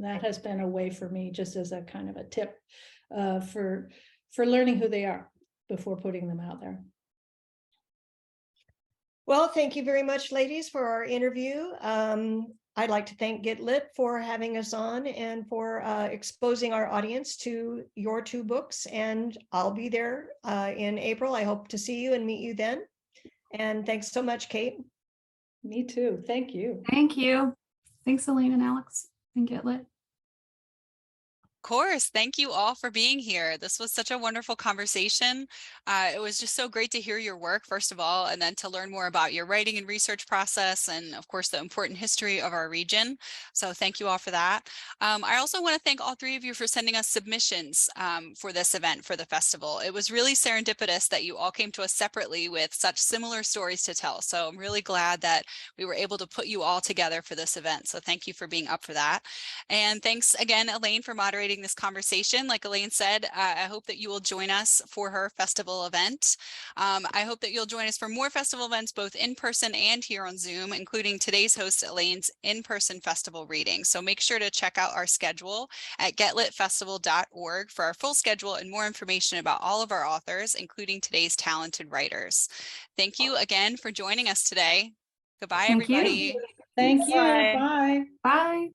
That has been a way for me, just as a kind of a tip for learning who they are before putting them out there. Well, thank you very much, ladies, for our interview. I'd like to thank Get Lit for having us on and for exposing our audience to your 2 books. And I'll be there in April. I hope to see you and meet you then. And thanks so much, Kate. Me too. Thank you. Thank you. Thanks, Elaine and Alex, and Get Lit. Of course. Thank you all for being here. This was such a wonderful conversation. It was just so great to hear your work, first of all, and then to learn more about your writing and research process, and of course, the important history of our region. So thank you all for that. I also want to thank all 3 of you for sending us submissions for this event, for the festival. It was really serendipitous that you all came to us separately with such similar stories to tell. So I'm really glad that we were able to put you all together for this event. So thank you for being up for that. And thanks again, Elaine, for moderating this conversation. Like Elaine said, I hope that you will join us for her festival event. I hope that you'll join us for more festival events, both in person and here on Zoom, including today's host, Elaine's in-person festival reading. So make sure to check out our schedule at getlitfestival.org for our full schedule and more information about all of our authors, including today's talented writers. Thank you again for joining us today. Goodbye, Thank you. everybody. Thank you. Bye. Bye. Bye.